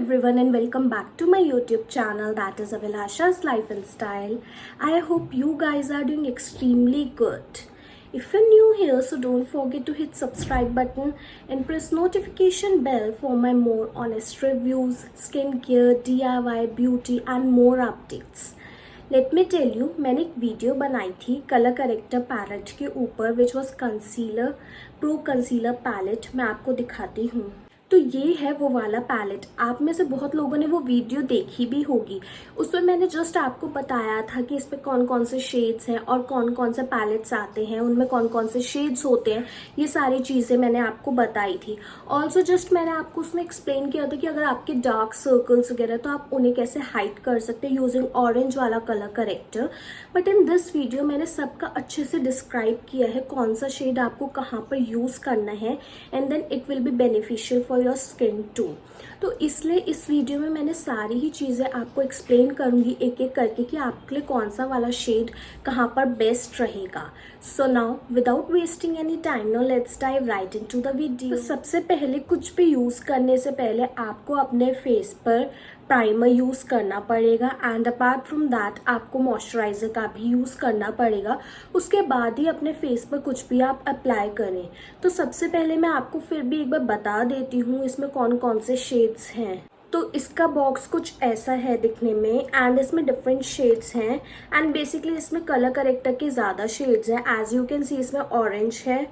everyone and welcome back to my YouTube channel, that is Abhilasha's Life and Style. I hope you guys are doing extremely good. If you're new here, so don't forget to hit subscribe button and press notification bell for my more honest reviews, skincare, DIY, beauty and more updates. Let me tell you, मैंने एक video बनाई थी colour corrector palette के ऊपर which was concealer pro concealer palette. मैं आपको दिखाती हूँ. तो ये है वो वाला पैलेट. आप में से बहुत लोगों ने वो वीडियो देखी भी होगी. उसमें मैंने जस्ट आपको बताया था कि इसमें कौन कौन से शेड्स हैं और कौन कौन से पैलेट्स आते हैं, उनमें कौन कौन से शेड्स होते हैं. ये सारी चीज़ें मैंने आपको बताई थी. ऑल्सो जस्ट मैंने आपको उसमें एक्सप्लेन किया था कि अगर आपके डार्क सर्कल्स वगैरह तो आप उन्हें कैसे हाइड कर सकते हैं यूजिंग ऑरेंज वाला colour character. But in this video मैंने सबका अच्छे से डिस्क्राइब किया है कौन सा शेड आपको कहाँ पर यूज़ करना है and then it will be beneficial for your skin too. तो इसलिए इस वीडियो में मैंने सारी ही चीज़ें आपको एक्सप्लेन करूंगी एक एक करके कि आपके लिए कौन सा वाला शेड कहाँ पर बेस्ट रहेगा. So now without wasting any time, now let's dive right into the video. तो सबसे पहले कुछ भी यूज़ करने से पहले आपको अपने फेस पर प्राइमर यूज़ करना पड़ेगा एंड अपार्ट फ्रॉम दैट आपको मॉइस्चराइज़र का भी यूज़ करना पड़ेगा. उसके बाद ही अपने फेस पर कुछ भी आप अप्लाई करें. तो सबसे पहले मैं आपको फिर भी एक बार बता देती हूँ इसमें कौन कौन से शेड्स हैं. तो इसका बॉक्स कुछ ऐसा है दिखने में एंड इसमें डिफरेंट शेड्स हैं एंड बेसिकली इसमें कलर करेक्टर के ज़्यादा शेड्स हैं. एज यू कैन सी इसमें ऑरेंज है,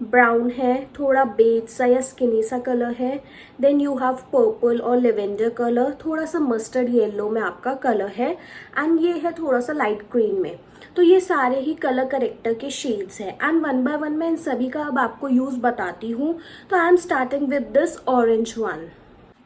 ब्राउन है, थोड़ा बेज सा या स्किनी सा कलर है, देन यू हैव पर्पल और लेवेंडर कलर, थोड़ा सा मस्टर्ड येलो में आपका कलर है एंड ये है थोड़ा सा लाइट ग्रीन में. तो ये सारे ही कलर करेक्टर के शेड्स हैं एंड वन बाय वन मैं इन सभी का अब आपको यूज़ बताती हूँ. तो I am starting with this orange one.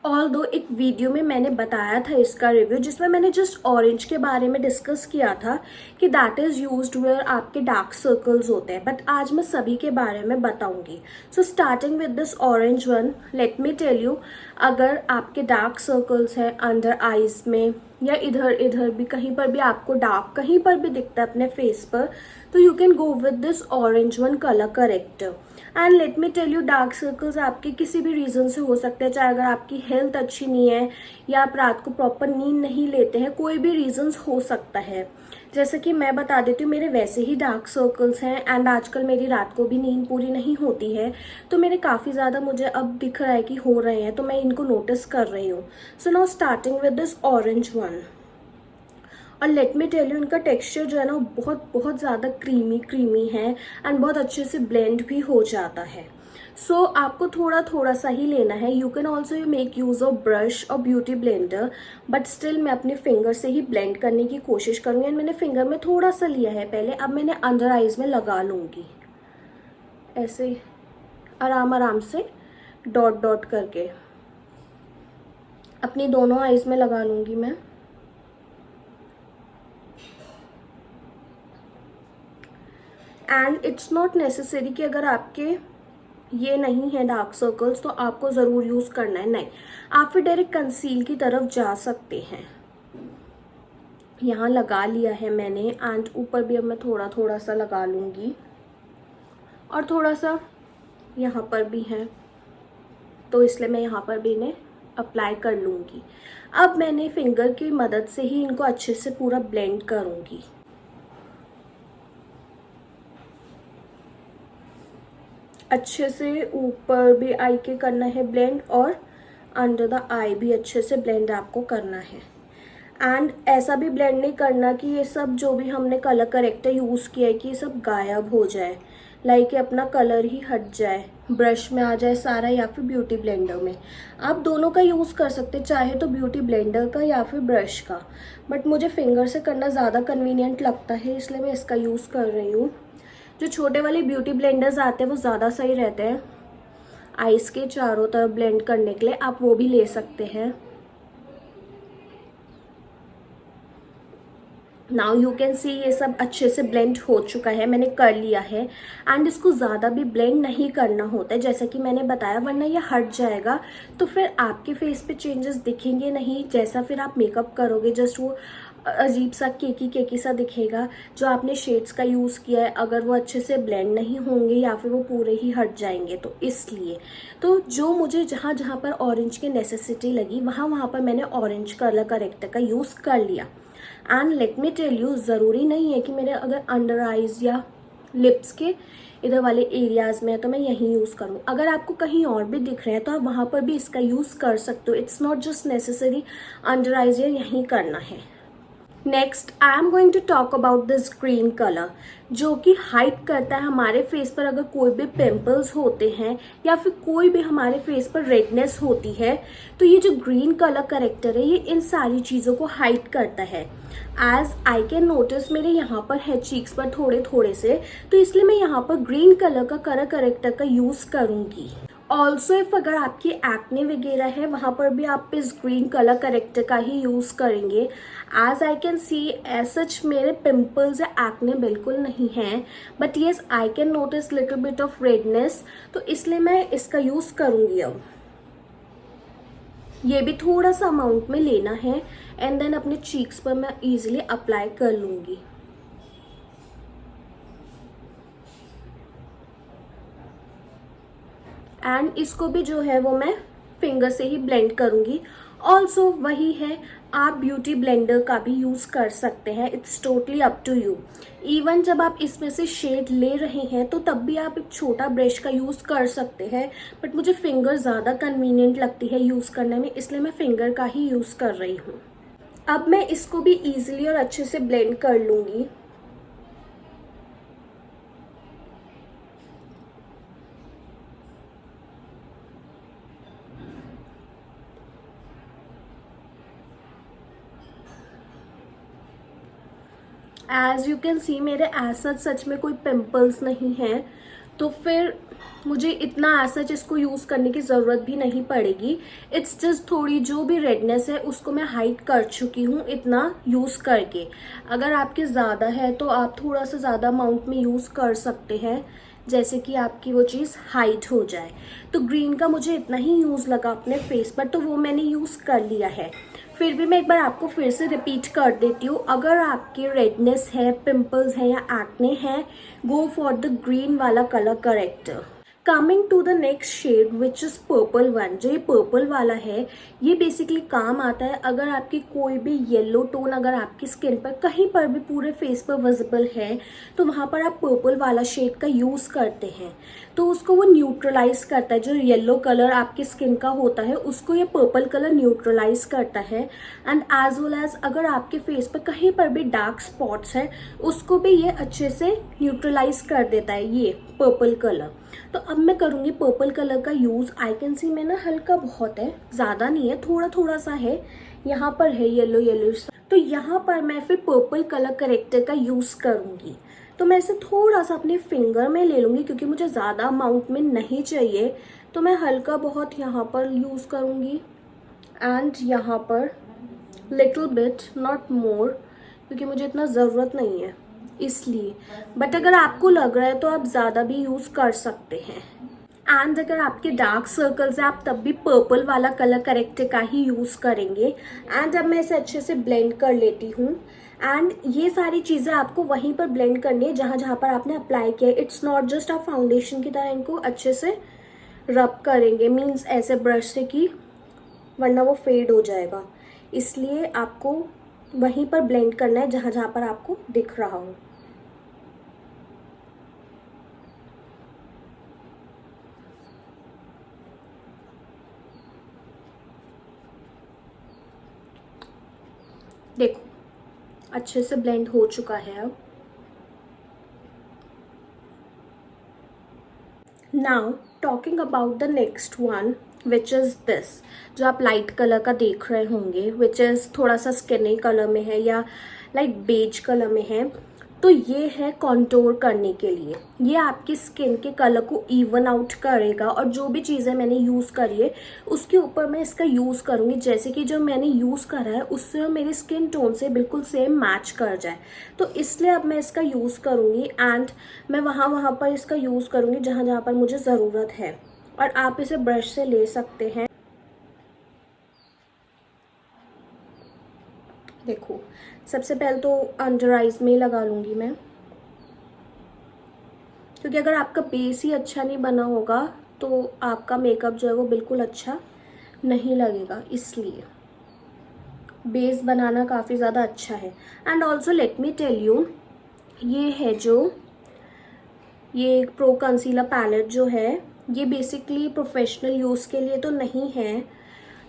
Although एक वीडियो में मैंने बताया था इसका रिव्यू जिसमें मैंने जस्ट ऑरेंज के बारे में डिस्कस किया था कि दैट इज़ यूज्ड वेयर आपके डार्क सर्कल्स होते हैं. बट आज मैं सभी के बारे में बताऊंगी. So starting with this orange one, let me tell you, अगर आपके डार्क सर्कल्स हैं अंडर आईज में या इधर इधर भी कहीं पर भी आपको डार्क कहीं पर भी दिखता है अपने फेस पर, तो you can go with this orange one colour corrector. And let me tell you, dark circles आपके किसी भी रीज़न से हो सकते हैं, चाहे अगर आपकी हेल्थ अच्छी नहीं है या आप रात को प्रॉपर नींद नहीं लेते हैं, कोई भी रीजंस हो सकता है. जैसे कि मैं बता देती हूँ, मेरे वैसे ही डार्क सर्कल्स हैं एंड आजकल मेरी रात को भी नींद पूरी नहीं होती है, तो मेरे काफ़ी ज़्यादा मुझे अब दिख रहा है कि हो रहे हैं, तो मैं इनको नोटिस कर रही हूँ. So now starting with this orange one. और लेट मी टेल यू, इनका टेक्सचर जो है ना बहुत बहुत ज़्यादा क्रीमी है एंड बहुत अच्छे से ब्लेंड भी हो जाता है. सो आपको थोड़ा थोड़ा सा ही लेना है. You can also make use of brush और ब्यूटी ब्लेंडर, बट स्टिल मैं अपने फिंगर से ही ब्लेंड करने की कोशिश करूँगी. एंड मैंने फिंगर में थोड़ा सा लिया है पहले, अब मैंने अंडर आइज में लगा लूँगी ऐसे आराम आराम से डॉट डॉट करके अपनी दोनों आइज में लगा लूँगी मैं. एंड इट्स नॉट नेसेसरी कि अगर आपके ये नहीं है डार्क सर्कल्स तो आपको ज़रूर यूज़ करना है, नहीं. आप फिर डायरेक्ट कंसील की तरफ जा सकते हैं. यहाँ लगा लिया है मैंने एंड ऊपर भी अब मैं थोड़ा थोड़ा सा लगा लूँगी और थोड़ा सा यहाँ पर भी है, तो इसलिए मैं यहाँ पर भी इन्हें अप्लाई कर लूँगी. अब मैंने फिंगर की मदद से ही इनको अच्छे से पूरा ब्लेंड करूँगी. अच्छे से ऊपर भी आई के करना है ब्लेंड और अंडर द आई भी अच्छे से ब्लेंड आपको करना है. एंड ऐसा भी ब्लेंड नहीं करना कि ये सब जो भी हमने कलर करेक्टर यूज़ किया है कि ये सब गायब हो जाए, लाइक अपना कलर ही हट जाए, ब्रश में आ जाए सारा या फिर ब्यूटी ब्लेंडर में. आप दोनों का यूज़ कर सकते, चाहे तो ब्यूटी ब्लेंडर का या फिर ब्रश का, बट मुझे फिंगर से करना ज़्यादा कन्वीनियंट लगता है इसलिए मैं इसका यूज़ कर रही हूँ. जो छोटे वाले ब्यूटी ब्लेंडर्स आते हैं वो ज़्यादा सही रहते हैं आइस के चारों तरफ ब्लेंड करने के लिए, आप वो भी ले सकते हैं. नाउ यू कैन सी ये सब अच्छे से ब्लेंड हो चुका है, मैंने कर लिया है. एंड इसको ज़्यादा भी ब्लेंड नहीं करना होता है जैसा कि मैंने बताया, वरना ये हट जाएगा तो फिर आपके फेस पे चेंजेस दिखेंगे नहीं. जैसा फिर आप मेकअप करोगे जस्ट वो अजीब सा केकी केकी सा दिखेगा। जो आपने शेड्स का यूज़ किया है अगर वो अच्छे से ब्लेंड नहीं होंगे या फिर वो पूरे ही हट जाएंगे, तो इसलिए तो जो मुझे जहाँ जहाँ पर ऑरेंज की नेसेसिटी लगी वहाँ वहाँ पर मैंने ऑरेंज कलर करेक्टर का यूज़ कर लिया। And let me tell you, ज़रूरी नहीं है कि मेरे अगर अंडर आइज़ या लिप्स के इधर वाले एरियाज़ में है तो मैं यहीं यूज़ करूँ। अगर आपको कहीं और भी दिख रहे हैं तो आप वहाँ पर भी इसका यूज़ कर सकते हो। It's not just necessary under eyes या यहीं करना है। Next I am going to talk about this green colour, जो कि हाइड करता है हमारे फेस पर अगर कोई भी पिंपल्स होते हैं या फिर कोई भी हमारे फेस पर रेडनेस होती है, तो ये जो ग्रीन कलर करेक्टर है ये इन सारी चीज़ों को हाइड करता है। एज आई कैन नोटिस मेरे यहाँ पर है चीक्स पर थोड़े थोड़े से, तो इसलिए मैं यहाँ पर ग्रीन कलर का कलर करेक्टर का यूज़ करूँगी। ऑल्सो इफ अगर आपकी एक्ने वगैरह है वहाँ पर भी आप इस ग्रीन कलर करेक्टर का ही यूज़ करेंगे। As I can see as such मेरे पिंपल्स या एक्ने बिल्कुल नहीं हैं, but yes I can notice little bit of redness, तो इसलिए मैं इसका यूज़ करूँगी। अब ये भी थोड़ा सा अमाउंट में लेना है एंड देन अपने चीक्स पर मैं ईजिली अप्लाई कर लूँगी। एंड इसको भी जो है वो मैं फिंगर से ही ब्लेंड करूँगी। ऑल्सो वही है, आप ब्यूटी ब्लेंडर का भी यूज़ कर सकते हैं। It's totally up to you. Even जब आप इसमें से शेड ले रहे हैं तो तब भी आप एक छोटा ब्रश का यूज़ कर सकते हैं, बट मुझे फिंगर ज़्यादा कन्वीनियंट लगती है यूज़ करने में, इसलिए मैं फिंगर का ही यूज़ कर रही हूँ। अब मैं इसको भी ईजिली और अच्छे से ब्लेंड कर लूँगी। एज यू कैन सी मेरे ऐसा सच में कोई पिंपल्स नहीं हैं, तो फिर मुझे इतना ऐसा इसको यूज़ करने की ज़रूरत भी नहीं पड़ेगी। इट्स जस्ट थोड़ी जो भी रेडनेस है उसको मैं हाइड कर चुकी हूँ इतना यूज़ करके। अगर आपके ज़्यादा है तो आप थोड़ा सा ज़्यादा अमाउंट में यूज़ कर सकते हैं, जैसे कि आपकी वो चीज़ हाइड हो जाए। तो ग्रीन का मुझे इतना ही यूज़ लगा अपने फेस पर, तो वो मैंने यूज़ कर लिया है। फिर भी मैं एक बार आपको फिर से रिपीट कर देती हूँ, अगर आपकी रेडनेस है, पिंपल्स है या एक्ने है, गो फॉर द ग्रीन वाला colour corrector. Coming to the next shade which is purple one. जो ये पर्पल वाला है ये बेसिकली काम आता है अगर आपकी कोई भी येलो टोन अगर आपकी स्किन पर कहीं पर भी पूरे फेस पर विजिबल है, तो वहाँ पर आप पर्पल वाला शेड का यूज़ करते हैं तो उसको वो न्यूट्रलाइज करता है। जो येलो कलर आपकी स्किन का होता है उसको ये पर्पल कलर न्यूट्रलाइज करता है। एंड एज वेल एज अगर आपके फेस पर कहीं पर भी डार्क स्पॉट्स है उसको भी ये अच्छे से न्यूट्रलाइज कर देता है ये पर्पल कलर। तो अब मैं करूँगी पर्पल कलर का यूज़। आई कैन सी में ना हल्का बहुत है, ज़्यादा नहीं है, थोड़ा थोड़ा सा है, यहाँ पर है येलो येलो सा, तो यहाँ पर मैं फिर पर्पल कलर करेक्टर का यूज़ करूँगी। तो मैं इसे थोड़ा सा अपने फिंगर में ले लूँगी क्योंकि मुझे ज़्यादा अमाउंट में नहीं चाहिए, तो मैं हल्का बहुत यहाँ पर यूज़ करूँगी एंड यहाँ पर लिटिल बिट, नॉट मोर, क्योंकि मुझे इतना ज़रूरत नहीं है इसलिए। बट अगर आपको लग रहा है तो आप ज़्यादा भी यूज़ कर सकते हैं। एंड अगर आपके डार्क सर्कल्स है आप तब भी पर्पल वाला कलर करेक्टर का ही यूज़ करेंगे। एंड अब मैं इसे अच्छे से ब्लेंड कर लेती हूँ। एंड ये सारी चीज़ें आपको वहीं पर ब्लेंड करनी है जहाँ जहाँ पर आपने अप्लाई किया है। इट्स नॉट जस्ट आप फाउंडेशन की तरह इनको अच्छे से रब करेंगे, मीन्स ऐसे ब्रश से कि वरना वो फेड हो जाएगा, इसलिए आपको वहीं पर ब्लेंड करना है जहाँ जहाँ पर आपको दिख रहा हो। देखो अच्छे से ब्लेंड हो चुका है। अब now talking about the next one which is this, जो आप लाइट कलर का देख रहे होंगे, विच इज़ थोड़ा सा स्किनी कलर में है या लाइक बेज कलर में है। तो ये है कॉन्टोर करने के लिए, ये आपकी स्किन के कलर को इवन आउट करेगा। और जो भी चीज़ें मैंने यूज़ करी है उसके ऊपर मैं इसका यूज़ करूँगी, जैसे कि जो मैंने यूज़ करा है उससे मेरी स्किन टोन से बिल्कुल सेम मैच कर जाए। तो इसलिए अब मैं इसका यूज़ करूँगी एंड मैं वहाँ वहाँ पर इसका यूज़ करूँगी जहाँ जहाँ पर मुझे ज़रूरत है। और आप इसे ब्रश से ले सकते हैं। देखो सबसे पहले तो अंडर आइज में ही लगा लूँगी मैं, क्योंकि अगर आपका बेस ही अच्छा नहीं बना होगा तो आपका मेकअप जो है वो बिल्कुल अच्छा नहीं लगेगा, इसलिए बेस बनाना काफ़ी ज़्यादा अच्छा है। And also let me tell you, ये है जो ये प्रो कंसीलर पैलेट जो है, ये बेसिकली प्रोफेशनल यूज़ के लिए तो नहीं है।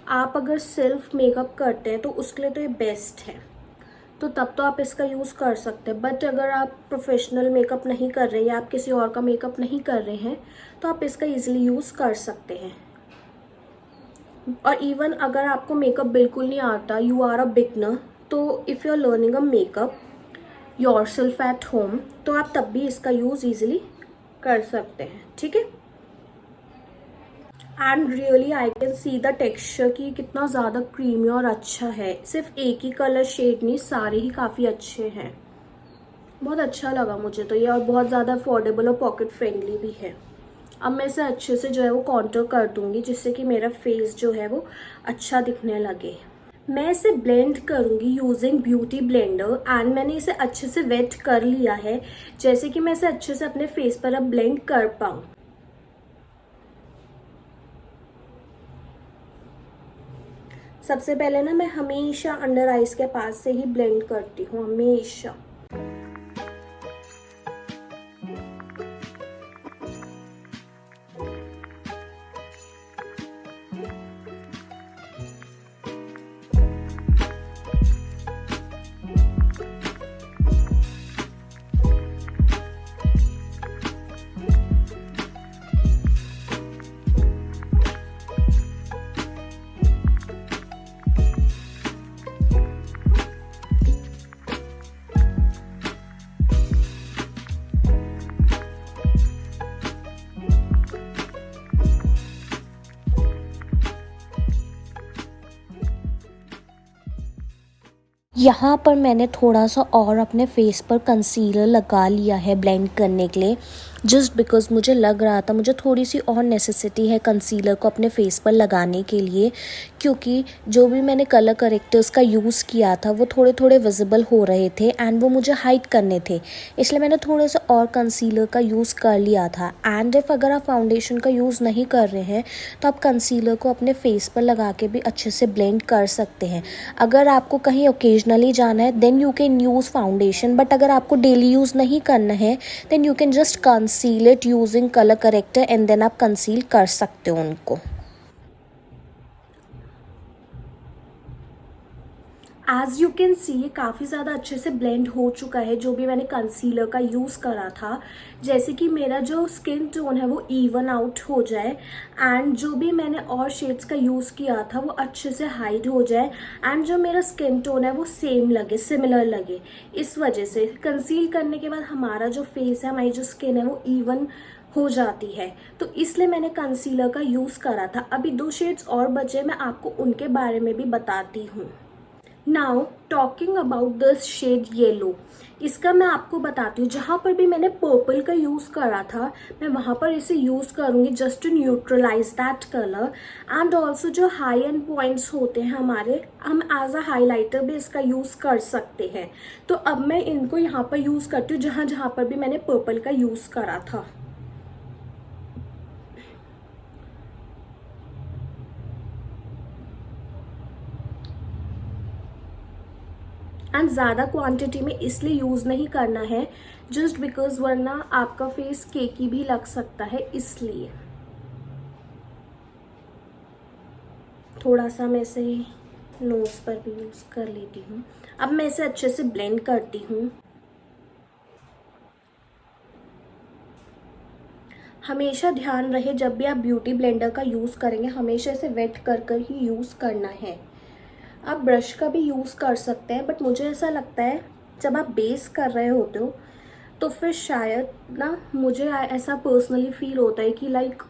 आप अगर सिर्फ मेकअप करते हैं तो उसके लिए तो ये बेस्ट है, तो तब तो आप इसका यूज़ कर सकते हैं। बट अगर आप प्रोफेशनल मेकअप नहीं कर रहे या आप किसी और का मेकअप नहीं कर रहे हैं तो आप इसका ईजिली यूज़ कर सकते हैं। और इवन अगर आपको मेकअप बिल्कुल नहीं आता, यू आर अ बिगनर, तो if you are learning a makeup yourself at home, तो आप तब भी इसका यूज़ ईजिली कर सकते हैं, ठीक है। And really I can see the texture कि कितना ज़्यादा क्रीमी और अच्छा है। सिर्फ एक ही कलर शेड नहीं, सारे ही काफ़ी अच्छे हैं। बहुत अच्छा लगा मुझे तो ये, और बहुत ज़्यादा अफोर्डेबल और पॉकेट फ्रेंडली भी है। अब मैं इसे अच्छे से जो है वो कॉन्टूर कर दूंगी, जिससे कि मेरा फेस जो है वो अच्छा दिखने लगे। मैं इसे ब्लेंड करूंगी यूजिंग ब्यूटी ब्लेंडर, एंड मैंने इसे अच्छे से वेट कर लिया है, जैसे कि मैं इसे अच्छे से अपने फेस पर अब ब्लेंड कर पाऊँ। सबसे पहले ना मैं हमेशा अंडर आइज के पास से ही ब्लेंड करती हूँ, हमेशा। यहाँ पर मैंने थोड़ा सा और अपने फेस पर कंसीलर लगा लिया है ब्लेंड करने के लिए, जस्ट बिकॉज़ मुझे लग रहा था मुझे थोड़ी सी और नेसेसिटी है कंसीलर को अपने फेस पर लगाने के लिए, क्योंकि जो भी मैंने कलर करेक्टर्स का यूज़ किया था वो थोड़े थोड़े विजिबल हो रहे थे एंड वो मुझे हाइड करने थे, इसलिए मैंने थोड़े से और कंसीलर का यूज़ कर लिया था। एंड इफ़ अगर आप फाउंडेशन का यूज़ नहीं कर रहे हैं तो आप कंसीलर को अपने फेस पर लगा के भी अच्छे से ब्लेंड कर सकते हैं। अगर आपको कहीं ओकेजनली जाना है then you can use foundation, but अगर आपको डेली यूज़ नहीं करना है then you can just conceal it using colour corrector and then आप कंसील कर सकते हो उनको। एज यू कैन सी ये काफ़ी ज़्यादा अच्छे से ब्लेंड हो चुका है, जो भी मैंने कंसीलर का यूज़ करा था, जैसे कि मेरा जो स्किन टोन है वो इवन आउट हो जाए एंड जो भी मैंने और शेड्स का यूज़ किया था वो अच्छे से हाइड हो जाए एंड जो मेरा स्किन टोन है वो सेम लगे, सिमिलर लगे। इस वजह से कंसील करने के बाद हमारा जो फेस है, हमारी जो स्किन है वो इवन हो जाती है, तो इसलिए मैंने कंसीलर का यूज़ करा था। अभी 2 शेड्स और बचे, मैं आपको उनके बारे में भी बताती हूँ। Now talking about this shade yellow, इसका मैं आपको बताती हूँ। जहाँ पर भी मैंने पर्पल का यूज़ करा था मैं वहाँ पर इसे यूज़ करूँगी just to neutralize that colour. And also जो हाई एंड पॉइंट्स होते हैं हमारे, हम एज अ हाईलाइटर भी इसका यूज़ कर सकते हैं। तो अब मैं इनको यहाँ पर यूज़ करती हूँ जहाँ जहाँ पर भी मैंने पर्पल का यूज़ करा था। एंड ज़्यादा क्वांटिटी में इसलिए यूज़ नहीं करना है जस्ट बिकॉज वरना आपका फेस केकी भी लग सकता है, इसलिए थोड़ा सा मैं इसे नोज़ पर भी यूज़ कर लेती हूँ। अब मैं इसे अच्छे से ब्लेंड करती हूँ। हमेशा ध्यान रहे जब भी आप ब्यूटी ब्लेंडर का यूज़ करेंगे हमेशा इसे वेट कर कर ही यूज़ करना है। आप ब्रश का भी यूज़ कर सकते हैं, बट मुझे ऐसा लगता है जब आप बेस कर रहे होते हो तो फिर शायद ना, मुझे ऐसा पर्सनली फील होता है कि लाइक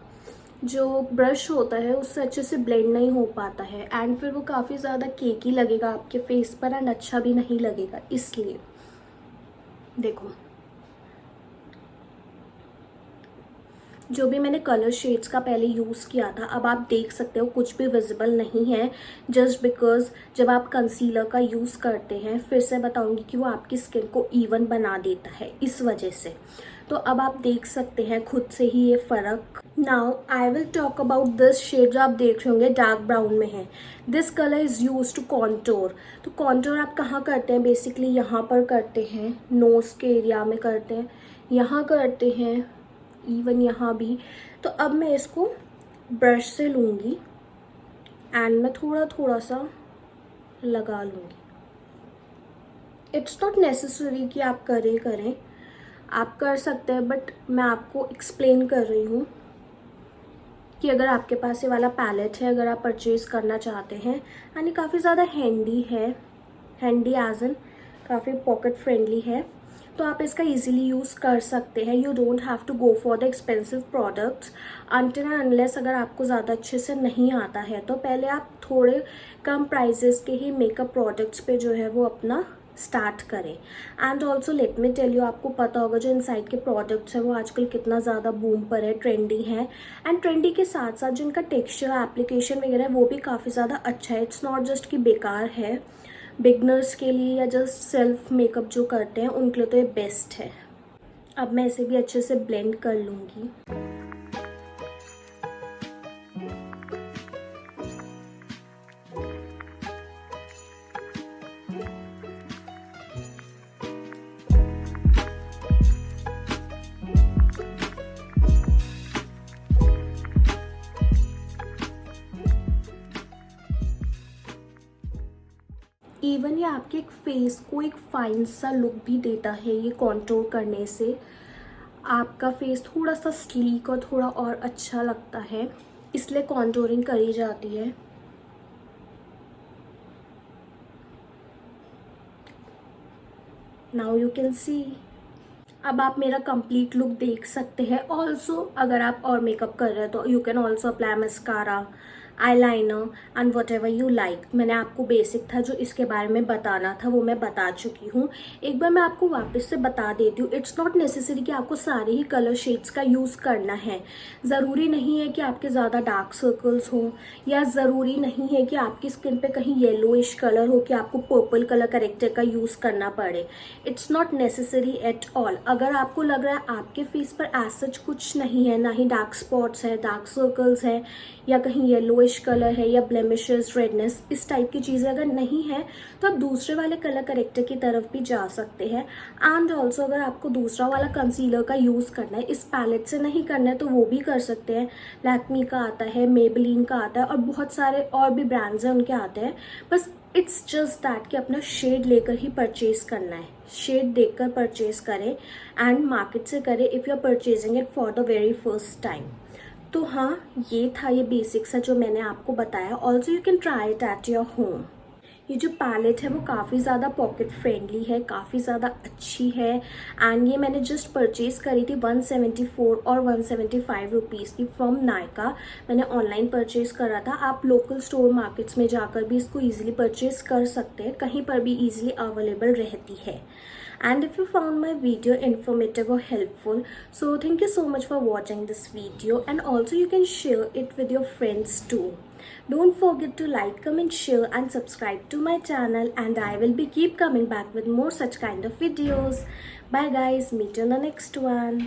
जो ब्रश होता है उससे अच्छे से ब्लेंड नहीं हो पाता है एंड फिर वो काफ़ी ज़्यादा केकी लगेगा आपके फेस पर एंड अच्छा भी नहीं लगेगा। इसलिए देखो, जो भी मैंने कलर शेड्स का पहले यूज़ किया था, अब आप देख सकते हो कुछ भी विजिबल नहीं है, जस्ट बिकॉज जब आप कंसीलर का यूज़ करते हैं, फिर से बताऊंगी कि वो आपकी स्किन को इवन बना देता है इस वजह से। तो अब आप देख सकते हैं खुद से ही ये फ़र्क। Now I will talk about this shade जो आप देख रहे होंगे डार्क ब्राउन में है। This colour is use to contour. तो कॉन्टोर आप कहाँ करते हैं, बेसिकली यहाँ पर करते हैं, नोज के एरिया में करते हैं, यहाँ करते हैं, इवन यहाँ भी। तो अब मैं इसको ब्रश से लूँगी एंड मैं थोड़ा थोड़ा सा लगा लूँगी। इट्स नॉट नेसेसरी कि आप करें, आप कर सकते हैं, बट मैं आपको एक्सप्लेन कर रही हूँ कि अगर आपके पास ये वाला पैलेट है, अगर आप परचेज़ करना चाहते हैं, यानी काफ़ी ज़्यादा हैंडी है, हैंडी एज इन काफ़ी पॉकेट फ्रेंडली है, तो आप इसका इजीली यूज़ कर सकते हैं। You don't have to go for the expensive products until and unless अगर आपको ज़्यादा अच्छे से नहीं आता है तो पहले आप थोड़े कम प्राइजेस के ही मेकअप प्रोडक्ट्स पे जो है वो अपना स्टार्ट करें। And also let me tell you, आपको पता होगा जो इनसाइड के प्रोडक्ट्स हैं वो आजकल कितना ज़्यादा बूम पर है, ट्रेंडी है। एंड ट्रेंडी के साथ साथ जिनका टेक्सचर एप्लीकेशन वगैरह है वो भी काफ़ी ज़्यादा अच्छा है। इट्स नॉट जस्ट कि बेकार है, बिगनर्स के लिए या जस्ट सेल्फ मेकअप जो करते हैं उनके लिए तो ये बेस्ट है। अब मैं इसे भी अच्छे से ब्लेंड कर लूँगी। इवन ये आपके एक फेस को एक फाइन सा लुक भी देता है। ये कॉन्टूर करने से आपका फेस थोड़ा सा स्लीक और थोड़ा और अच्छा लगता है, इसलिए कॉन्टूरिंग करी जाती है। Now you can see. अब आप मेरा कंप्लीट लुक देख सकते हैं। ऑल्सो अगर आप और मेकअप कर रहे हैं तो you can also apply mascara, eyeliner and what ever you like. मैंने आपको बेसिक था जो इसके बारे में बताना था वो मैं बता चुकी हूँ। एक बार मैं आपको वापस से बता देती हूँ, इट्स नॉट नेसेसरी कि आपको सारे ही कलर शेड्स का यूज़ करना है। ज़रूरी नहीं है कि आपके ज़्यादा डार्क सर्कल्स हों, या ज़रूरी नहीं है कि आपकी स्किन पे कहीं येलोइश कलर हो कि आपको पर्पल कलर करेक्टर का यूज़ करना पड़े। It's not necessary at all. अगर आपको लग रहा है आपके फेस पर एज सच कुछ नहीं है, ना ही डार्क स्पॉट्स है, डार्क सर्कल्स है, या कहीं येलोइश कलर है, या ब्लेमिशेस, रेडनेस, इस टाइप की चीज़ें अगर नहीं है तो आप दूसरे वाले कलर करेक्टर की तरफ भी जा सकते हैं। एंड ऑल्सो अगर आपको दूसरा वाला कंसीलर का यूज़ करना है, इस पैलेट से नहीं करना है, तो वो भी कर सकते हैं। लैक्मी का आता है, मेबेलिन का आता है और बहुत सारे और भी ब्रांड्स हैं उनके आते हैं। बस इट्स जस्ट दैट कि अपना शेड लेकर ही परचेज करना है, शेड देखकर परचेज करें एंड मार्केट से करें if you are purchasing it for the very first time. तो हाँ, ये था ये बेसिक्स है जो मैंने आपको बताया। Also you can try it at your home. ये जो पैलेट है वो काफ़ी ज़्यादा पॉकेट फ्रेंडली है, काफ़ी ज़्यादा अच्छी है। एंड ये मैंने जस्ट परचेज़ करी थी 174 और 175 रुपीज़ की फ्रॉम नायका। मैंने ऑनलाइन परचेज़ करा था। आप लोकल स्टोर मार्केट्स में जाकर भी इसको ईजिली परचेज़ कर सकते हैं, कहीं पर भी ईजिली अवेलेबल रहती है। And if you found my video informative or helpful, so thank you so much for watching this video, and also you can share it with your friends too. Don't forget to like, comment, share and subscribe to my channel, and I will be keep coming back with more such kind of videos. Bye guys, meet you in the next one.